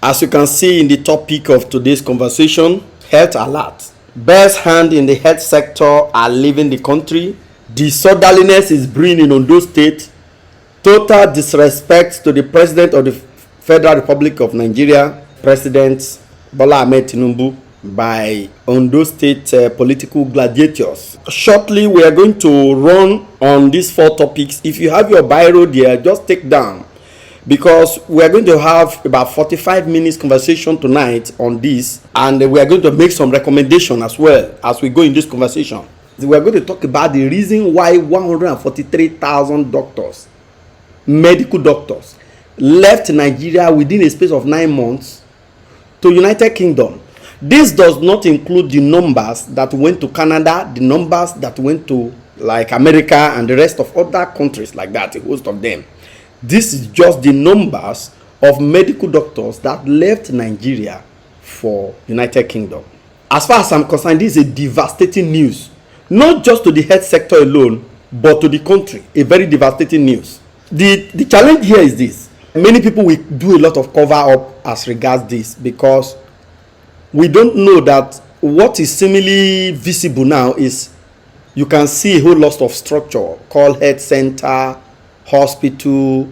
As you can see in the topic of today's conversation, health alert. Best hand in the health sector are leaving the country. Disorderliness is brewing in Ondo State. Total disrespect to the President of the Federal Republic of Nigeria, President Bola Tinubu, by Ondo State political gladiators. Shortly, we are going to run on these 4 topics. If you have your biro there, just take down, because we are going to have about 45 minutes conversation tonight on this, and we are going to make some recommendation as well as we go in this conversation. We are going to talk about the reason why 143,000 doctors, medical doctors, left Nigeria within a space of 9 months to United Kingdom. This does not include the numbers that went to Canada, the numbers that went to like America and the rest of other countries like that, a host of them. This is just the numbers of medical doctors that left Nigeria for United Kingdom. As far as I'm concerned, this is a devastating news, not just to the health sector alone, but to the country. A very devastating news. The challenge here is this. Many people will do a lot of cover up as regards this, because we don't know that what is seemingly visible now is you can see a whole lot of structure called health center, hospital,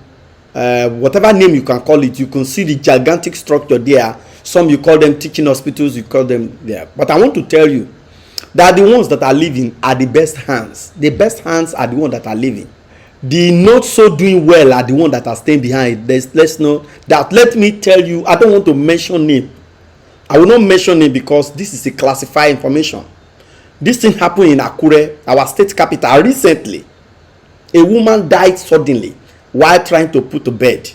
whatever name you can call it. You can see the gigantic structure there. Some you call them teaching hospitals, you call them there. But I want to tell you that the ones that are living are the best hands. The best hands are the ones that are living. The not so doing well are the ones that are staying behind. Let's know that. Let me tell you, I don't want to mention name. I will not mention it because this is a classified information. This thing happened in Akure, our state capital, recently. A woman died suddenly while trying to put to bed.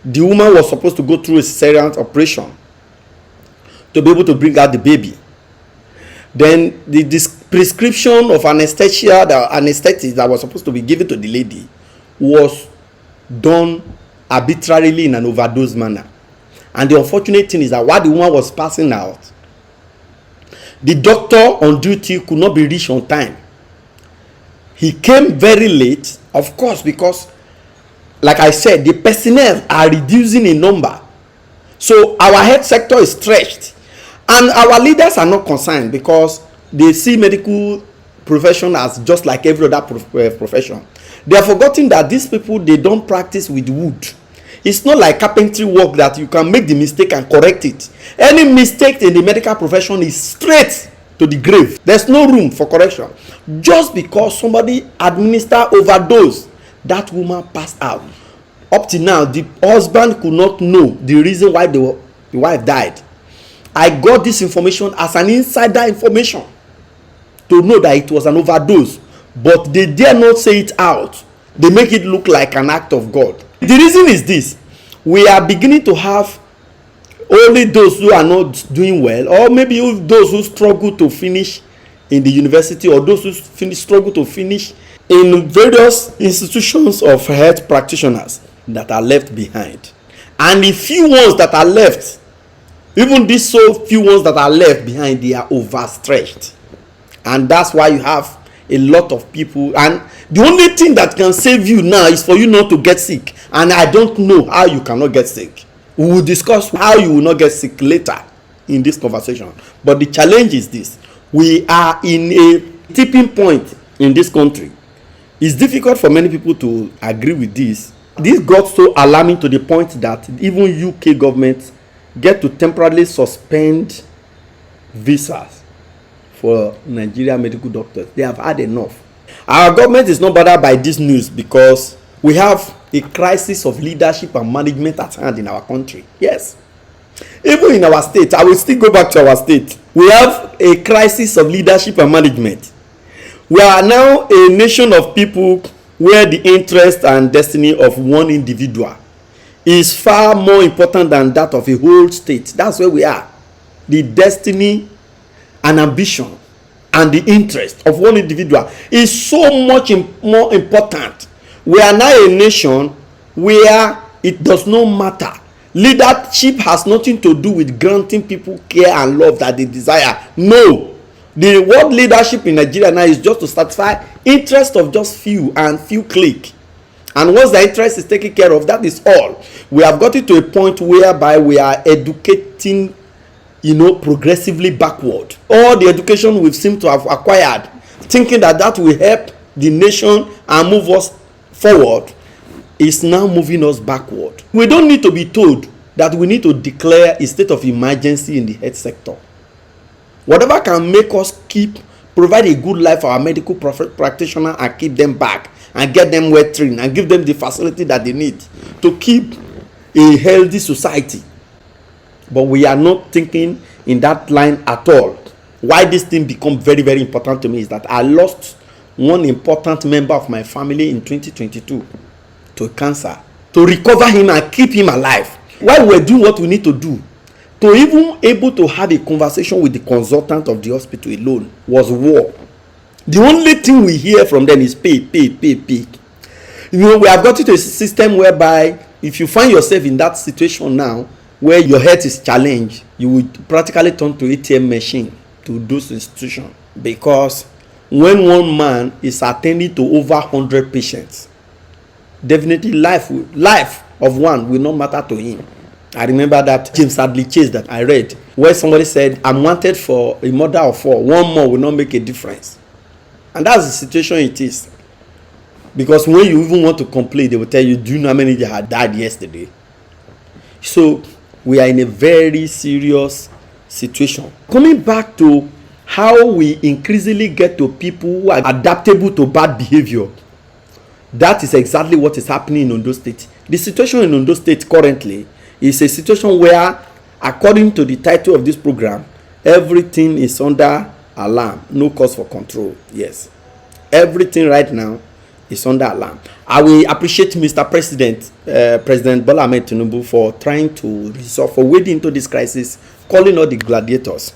The woman was supposed to go through a cesarean operation to be able to bring out the baby. Then this prescription of anesthesia, the anesthetic that was supposed to be given to the lady, was done arbitrarily in an overdose manner. And the unfortunate thing is that while the woman was passing out, the doctor on duty could not be reached on time. He came very late, of course, because, like I said, the personnel are reducing in number. So our health sector is stretched. And our leaders are not concerned because they see medical profession as just like every other profession. They are forgetting that these people, they don't practice with wood. It's not like carpentry work that you can make the mistake and correct it. Any mistake in the medical profession is straight to the grave. There's no room for correction. Just because somebody administered overdose, that woman passed out. Up till now, the husband could not know the reason why the wife died. I got this information as an insider information to know that it was an overdose, but they dare not say it out. They make it look like an act of God. The reason is this: we are beginning to have only those who are not doing well, or maybe those who struggle to finish in the university, or those who struggle to finish in various institutions of health practitioners that are left behind. And the few ones that are left, even these so few ones that are left behind, they are overstretched. And that's why you have a lot of people, and the only thing that can save you now is for you not to get sick. And I don't know how you cannot get sick. We will discuss how you will not get sick later in this conversation. But the challenge is this: we are in a tipping point in this country. It's difficult for many people to agree with this. This got so alarming to the point that even UK government get to temporarily suspend visas for Nigerian medical doctors. They have had enough. Our government is not bothered by this news because we have a crisis of leadership and management at hand in our country. Yes. Even in our state, I will still go back to our state. We have a crisis of leadership and management. We are now a nation of people where the interest and destiny of one individual is far more important than that of a whole state. That's where we are. The destiny and ambition and the interest of one individual is so much more important. We are now a nation where it does not matter. Leadership has nothing to do with granting people care and love that they desire. No. The word leadership in Nigeria now is just to satisfy interest of just few and few clique. And once the interest is taken care of, that is all. We have gotten to a point whereby we are educating, progressively backward. All the education we seem to have acquired, thinking that will help the nation and move us forward, is now moving us backward. We don't need to be told that we need to declare a state of emergency in the health sector. Whatever can make us provide a good life for our medical practitioners and keep them back and get them well trained and give them the facility that they need to keep a healthy society. But we are not thinking in that line at all. Why this thing become very, very important to me is that I lost one important member of my family in 2022 to cancer. To recover him and keep him alive, while we're doing what we need to do, to even able to have a conversation with the consultant of the hospital alone was war. The only thing we hear from them is pay. We have got into a system whereby if you find yourself in that situation now where your health is challenged, you would practically turn to ATM machine to those institutions, because when one man is attending to over 100 patients, definitely life of one will not matter to him. I remember that James Hadley Chase that I read, where somebody said, I'm wanted for a murder of 4, one more will not make a difference. And that's the situation it is. Because when you even want to complain, they will tell you, do you know how many had died yesterday? So we are in a very serious situation. Coming back to how we increasingly get to people who are adaptable to bad behavior, that is exactly what is happening in Ondo State. The situation in Ondo State currently is a situation where, according to the title of this program, everything is under alarm, no cause for control. Yes, everything right now is under alarm. I will appreciate Mr. President Bola Tinubu for trying to resolve, for wading into this crisis, calling all the gladiators.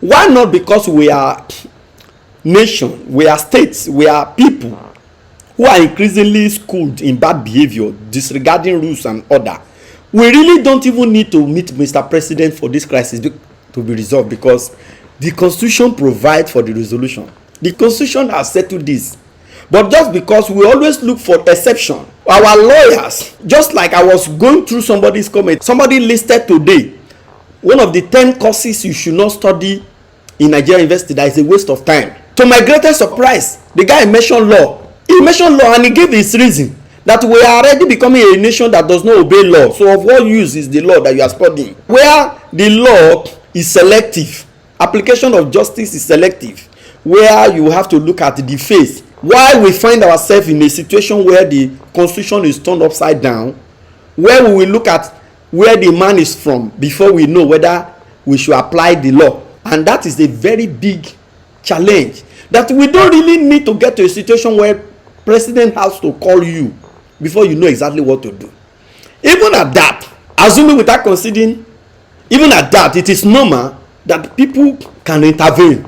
Why not? Because we are nation, we are states, we are people who are increasingly schooled in bad behavior, disregarding rules and order. We really don't even need to meet Mr. President for this crisis to be resolved, because the Constitution provides for the resolution. The Constitution has settled this. But just because we always look for exception, our lawyers, just like I was going through somebody's comment, somebody listed today, one of the 10 courses you should not study in Nigeria University that is a waste of time. To my greatest surprise, the guy mentioned law. He mentioned law and he gave his reason that we are already becoming a nation that does not obey law. So of what use is the law that you are studying? Where the law is selective, application of justice is selective, where you have to look at the face. While we find ourselves in a situation where the constitution is turned upside down, where we will look at where the man is from before we know whether we should apply the law. And that is a very big challenge, that we don't really need to get to a situation where president has to call you before you know exactly what to do. Even at that, assuming without considering, even at that, it is normal that people can intervene.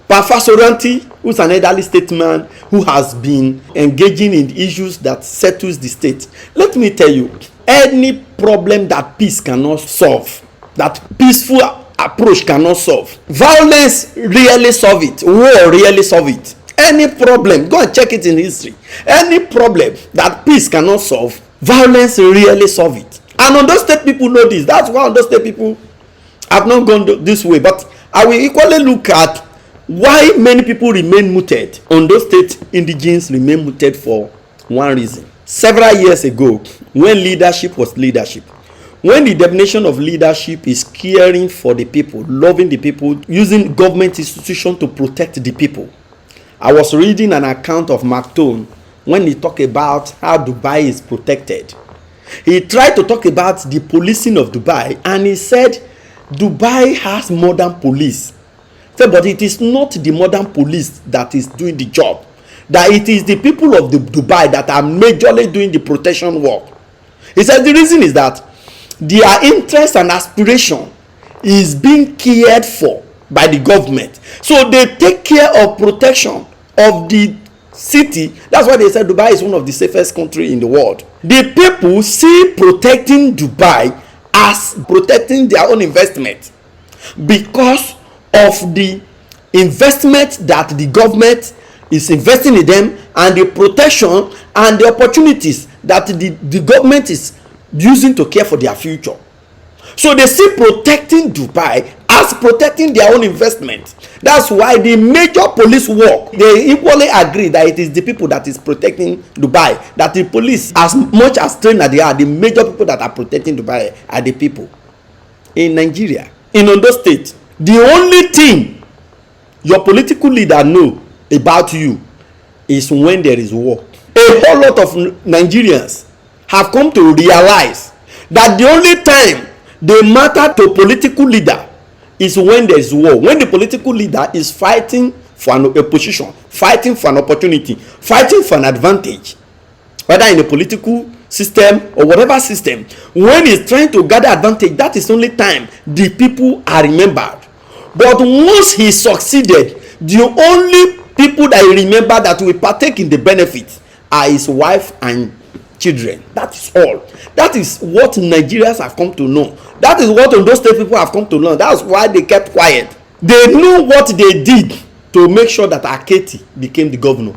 Papa Soranti, who is an elderly statesman who has been engaging in issues that settles the state. Let me tell you, any problem that peace cannot solve, that peaceful approach cannot solve, violence really solve it, war really solve it. Any problem, go and check it in history. Any problem that peace cannot solve, violence really solve it. And Ondo State people know this. That's why Ondo State people have not gone this way. But I will equally look at why many people remain muted. Ondo State indigenes remain muted for one reason. Several years ago, when leadership was leadership, when the definition of leadership is caring for the people, loving the people, using government institution to protect the people. I was reading an account of Mark Twain when he talked about how Dubai is protected. He tried to talk about the policing of Dubai, and he said Dubai has modern police. But it is not the modern police that is doing the job. That it is the people of the Dubai that are majorly doing the protection work. He said the reason is that their interest and aspiration is being cared for by the government. So they take care of protection of the city. That's why they said Dubai is one of the safest countries in the world. The people see protecting Dubai as protecting their own investment, because of the investment that the government is investing in them, and the protection and the opportunities that the government is using to care for their future. So they see protecting Dubai as protecting their own investment. That's why the major police work, they equally agree that it is the people that is protecting Dubai, that the police, as much as trained as they are, the major people that are protecting Dubai are the people in Nigeria. In Ondo State, the only thing your political leader know about you is when there is war. A whole lot of Nigerians have come to realize that the only time they matter to political leader is when there is war, when the political leader is fighting for a position, fighting for an opportunity, fighting for an advantage, whether in a political system or whatever system. When he's trying to gather advantage, that is only time the people are remembered. But once he succeeded, the only people that he remember that will partake in the benefits are his wife and children. That is all. That is what Nigerians have come to know. That is what Ondo State people have come to learn. That's why they kept quiet. They knew what they did to make sure that Aketi became the governor.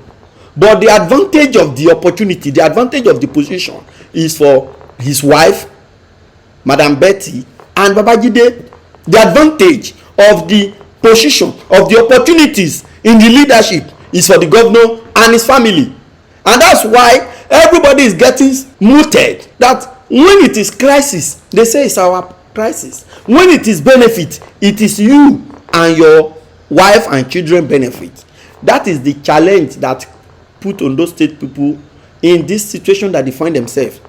But the advantage of the opportunity, the advantage of the position is for his wife, Madam Betty, and Babajide. The advantage of the position, of the opportunities in the leadership is for the governor and his family. And that's why everybody is getting mooted that when it is crisis, they say it's our crisis. When it is benefit, it is you and your wife and children benefit. That is the challenge that put Ondo State people in this situation that they find themselves.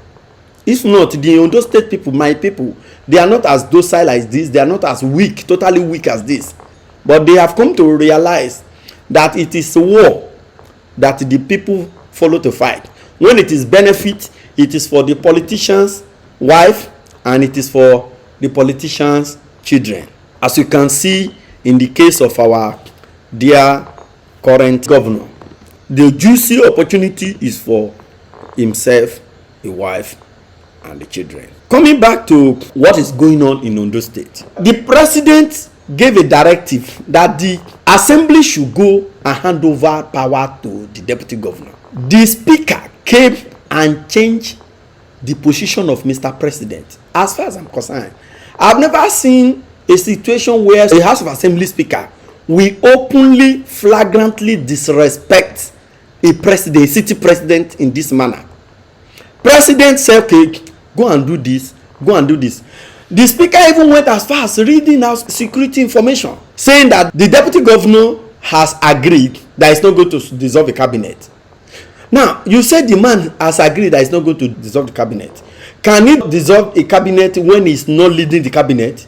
If not, the Ondo State people, my people, they are not as docile as this. They are not as weak, totally weak as this. But they have come to realize that it is war that the people follow to fight. When it is benefit, it is for the politician's wife and it is for the politician's children. As you can see in the case of our dear current governor, the juicy opportunity is for himself, the wife, and the children. Coming back to what is going on in Ondo State, the president gave a directive that the assembly should go and hand over power to the deputy governor. The speaker came and changed the position of Mr. President. As far as I'm concerned, I've never seen a situation where a House of Assembly speaker will openly, flagrantly disrespect a president, a city president in this manner. President said, okay, go and do this, go and do this. The speaker even went as far as reading out security information, saying that the deputy governor has agreed that he's not going to dissolve the cabinet. Now, you said the man has agreed that he's not going to dissolve the cabinet. Can he dissolve a cabinet when he's not leading the cabinet?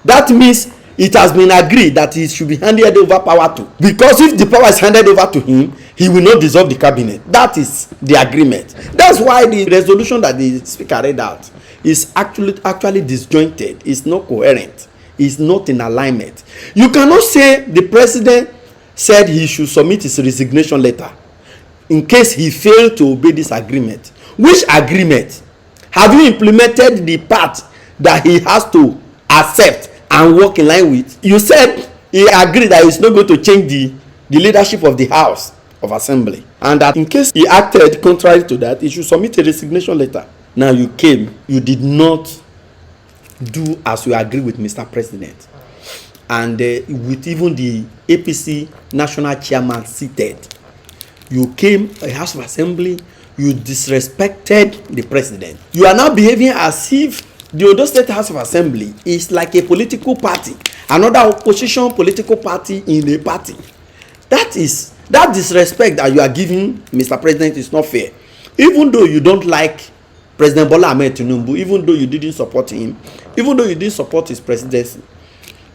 That means it has been agreed that he should be handed over power to. Because if the power is handed over to him, he will not dissolve the cabinet. That is the agreement. That's why the resolution that the speaker read out is actually disjointed. It's not coherent. It's not in alignment. You cannot say the president said he should submit his resignation letter in case he failed to obey this agreement. Which agreement? Have you implemented the part that he has to accept and work in line with? You said he agreed that he's not going to change the leadership of the House of Assembly, and that in case he acted contrary to that, he should submit a resignation letter. Now you came, you did not do as you agree with Mr. President, and with even the APC national chairman seated, you came a House of Assembly, you disrespected the president. You are now behaving as if the Ondo State House of Assembly is like a political party, another opposition political party in a party. That disrespect that you are giving Mr. President is not fair. Even though you don't like President Bola Tinubu, even though you didn't support him, even though you didn't support his presidency,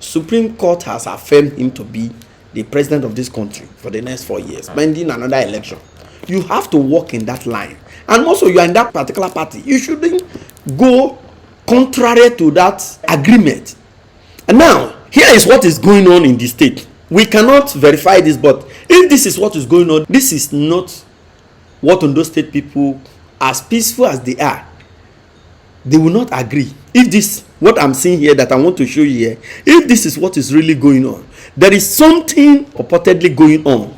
Supreme Court has affirmed him to be the president of this country for the next 4 years, pending another election. You have to walk in that line. And also, you are in that particular party. You shouldn't go contrary to that agreement. And now, here is what is going on in the state. We cannot verify this, but if this is what is going on, this is not what Ondo State people, as peaceful as they are, they will not agree. If this, what I'm seeing here that I want to show you here, if this is what is really going on, there is something purportedly going on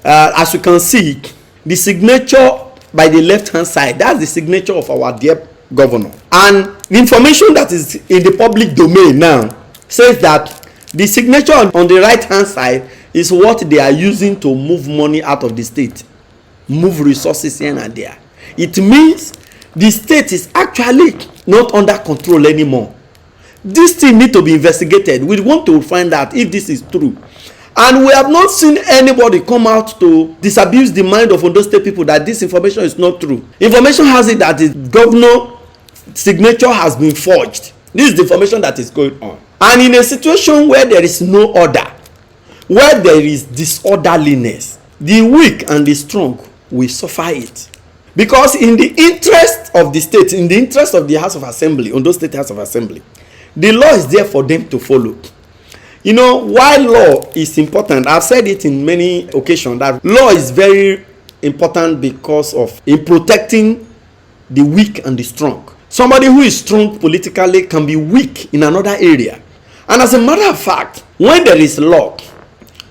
As you can see, the signature by the left hand side, that's the signature of our dear governor. And the information that is in the public domain now says that the signature on the right hand side is what they are using to move money out of the state, move resources here and there. It means the state is actually not under control anymore. This thing need to be investigated. We want to find out if this is true. And we have not seen anybody come out to disabuse the mind of Ondo State people that this information is not true. Information has it that the governor signature has been forged. This is the information that is going on. And in a situation where there is no order, where there is disorderliness, the weak and the strong will suffer it. Because in the interest of the state, in the interest of the House of Assembly, Ondo State House of Assembly, the law is there for them to follow. You know, why law is important, I've said it in many occasions, that law is very important because of in protecting the weak and the strong. Somebody who is strong politically can be weak in another area. And as a matter of fact, when there is law,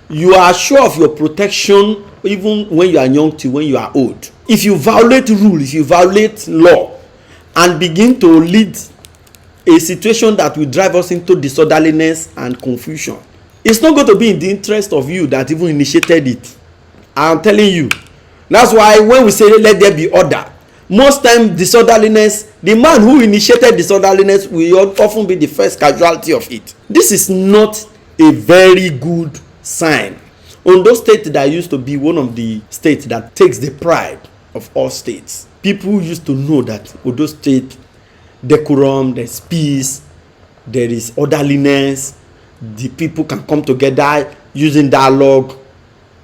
you are sure of your protection even when you are young till when you are old. If you violate rules, if you violate law and begin to lead a situation that will drive us into disorderliness and confusion, it's not going to be in the interest of you that even initiated it. I'm telling you. That's why when we say let there be order, most time disorderliness, the man who initiated disorderliness will often be the first casualty of it. This is not a very good sign. Ondo State that used to be one of the states that takes the pride of all states. People used to know that Ondo State, decorum, there's peace, there is orderliness, the people can come together using dialogue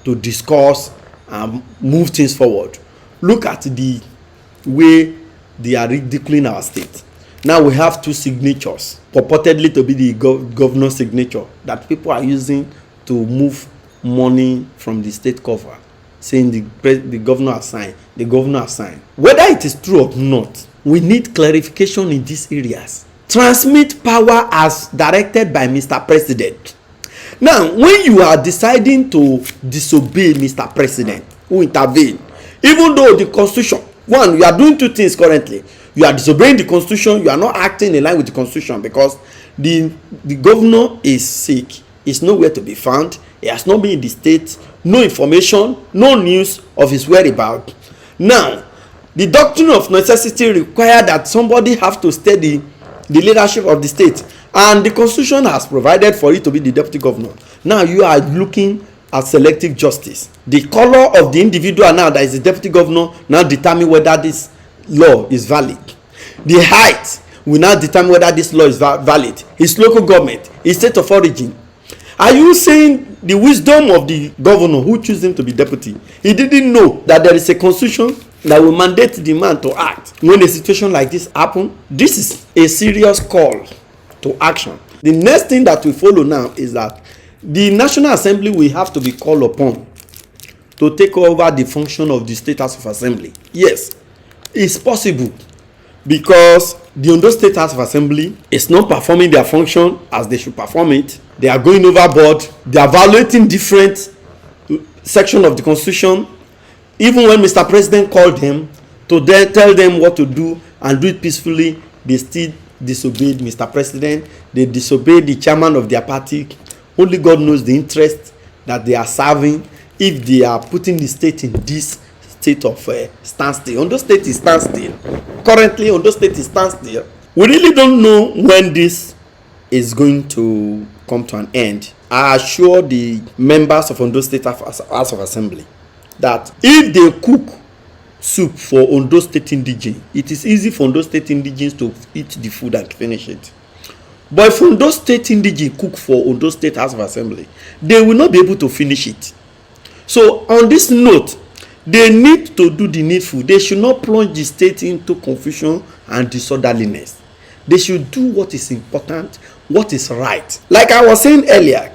to discuss and move things forward. Look at the way they are ridiculing our state. Now we have two signatures purportedly to be the governor's signature that people are using to move money from the state cover, saying the governor has signed, the governor has signed. Whether it is true or not, we need clarification in these areas. Transmit power as directed by Mr. President. Now, when you are deciding to disobey Mr. President, who intervene, even though the constitution, one, you are doing two things currently. You are disobeying the constitution, you are not acting in line with the constitution because the governor is sick, is nowhere to be found, he has not been in the state, no information, no news of his whereabouts. Now, the doctrine of necessity requires that somebody have to stay the leadership of the state, and the constitution has provided for it to be the deputy governor. Now you are looking at selective justice. The color of the individual now that is the deputy governor now determine whether this law is valid. The height will now determine whether this law is valid. His local government, his state of origin. Are you saying the wisdom of the governor who chooses him to be deputy? He didn't know that there is a constitution that will mandate the man to act when a situation like this happen. This is a serious call to action. The next thing that we follow now is that the National Assembly will have to be called upon to take over the function of the State House of Assembly. Yes, it's possible because the Ondo State House of Assembly is not performing their function as they should perform it. They are going overboard. They are violating different sections of the Constitution. Even when Mr. President called them to then tell them what to do and do it peacefully, they still disobeyed Mr. President. They disobeyed the chairman of their party. Only God knows the interest that they are serving if they are putting the state in this state of standstill. Ondo State is standstill. Currently, Ondo State is standstill. We really don't know when this is going to come to an end. I assure the members of Ondo State House of Assembly that if they cook soup for Ondo State indigene, it is easy for Ondo State indigenes to eat the food and finish it. But if Ondo State indigene cook for Ondo State House of Assembly, they will not be able to finish it. So on this note, they need to do the needful. They should not plunge the state into confusion and disorderliness. They should do what is important, what is right. Like I was saying earlier,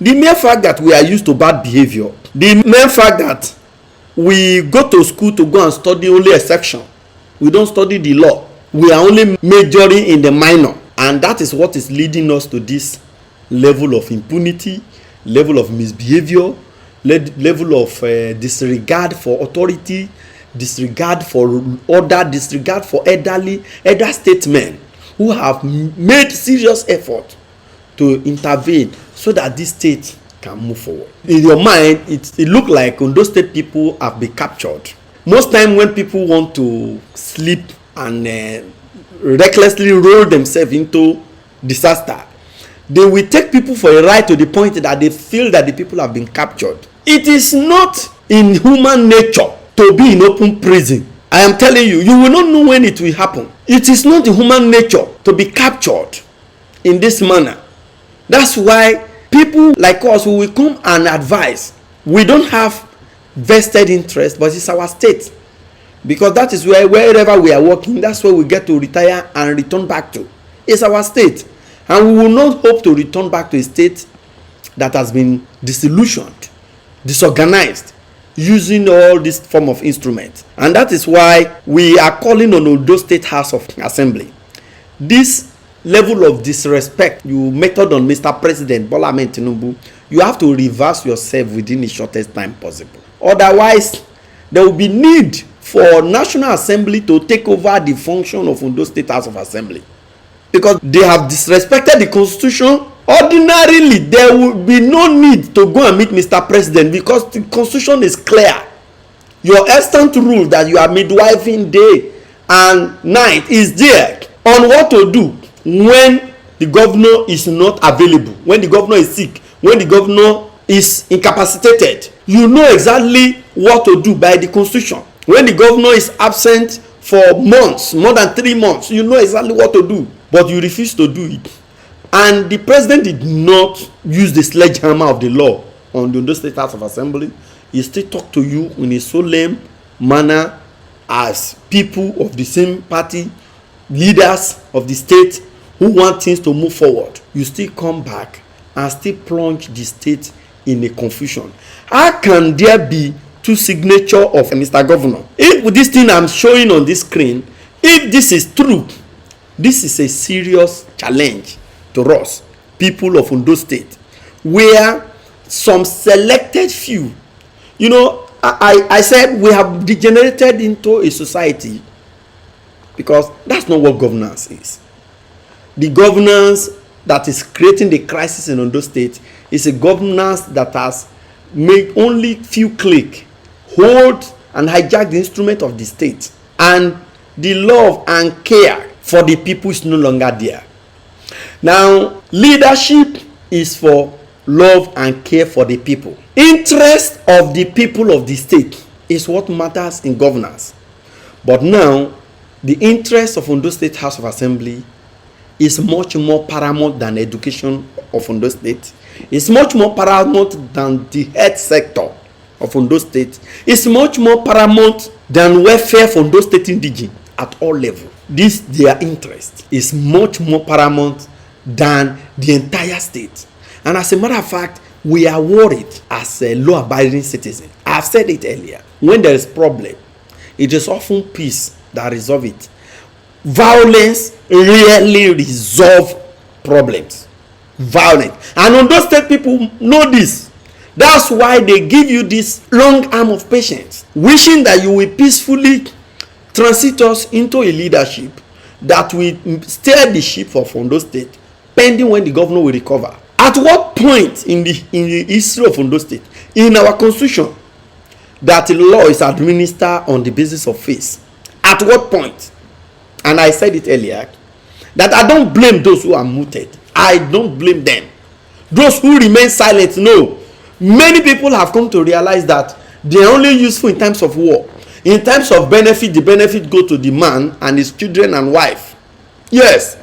the mere fact that we are used to bad behavior, the mere fact that we go to school to go and study only a section, we don't study the law, we are only majoring in the minor, and that is what is leading us to this level of impunity, level of misbehavior, level of disregard for authority, disregard for order, disregard for elder statesmen who have made serious effort to intervene so that this state can move forward. In your mind, it look like Ondo State people have been captured. Most time when people want to sleep and recklessly roll themselves into disaster, they will take people for a ride to the point that they feel that the people have been captured. It is not in human nature to be in open prison. I am telling you, you will not know when it will happen. It is not in human nature to be captured in this manner. That's why people like us who will come and advise. We don't have vested interest, but it's our state, because that is where wherever we are working, that's where we get to retire and return back to. It's our state, and we will not hope to return back to a state that has been disillusioned, disorganized, using all this form of instrument. And that is why we are calling on Ondo State House of Assembly. This level of disrespect you meted on Mr. President Bola Tinubu, you have to reverse yourself within the shortest time possible. Otherwise, there will be need for National Assembly to take over the function of Ondo State House of Assembly, because they have disrespected the Constitution. Ordinarily, there will be no need to go and meet Mr. President, because the Constitution is clear. Your instant rule that you are midwifing day and night is there on what to do when the governor is not available, when the governor is sick, when the governor is incapacitated. You know exactly what to do by the Constitution. When the governor is absent for months, more than 3 months, you know exactly what to do, but you refuse to do it. And the president did not use the sledgehammer of the law on the Ondo State House of Assembly. He still talk to you in a solemn manner as people of the same party, leaders of the state who want things to move forward. You still come back and still plunge the state in a confusion. How can there be two signature of Mr. Governor? If this thing I'm showing on this screen, if this is true, this is a serious challenge to us, people of Ondo State, where some selected few, you know, I said we have degenerated into a society, because that's not what governance is. The governance that is creating the crisis in Ondo State is a governance that has made only few clique hold and hijack the instrument of the state, and the love and care for the people is no longer there. Now, leadership is for love and care for the people. Interest of the people of the state is what matters in governance. But now, the interest of Ondo State House of Assembly is much more paramount than education of Ondo State. It's much more paramount than the health sector of Ondo State. It's much more paramount than welfare for Ondo State indigene at all levels. This, their interest, is much more paramount than the entire state. And as a matter of fact, we are worried as a law-abiding citizen. I've said it earlier. When there is problem, it is often peace that resolve it. Violence rarely resolve problems. Violence. And Ondo State people know this. That's why they give you this long arm of patience, wishing that you will peacefully transit us into a leadership that will steer the ship of Ondo State, pending when the governor will recover. At what point in the history of Ondo State, in our constitution, that law is administered on the basis of faith? At what point? And I said it earlier, that I don't blame those who are muted. I don't blame them. Those who remain silent, no. Many people have come to realize that they are only useful in times of war. In times of benefit, the benefit go to the man and his children and wife. Yes,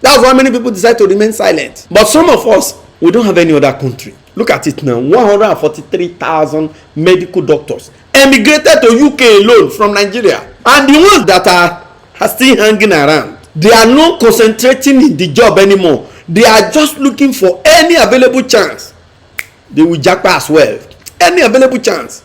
that's why many people decide to remain silent. But some of us, we don't have any other country. Look at it now. 143,000 medical doctors emigrated to UK alone from Nigeria. And the ones that are still hanging around, they are not concentrating in the job anymore. They are just looking for any available chance. They will jackpot as well. Any available chance.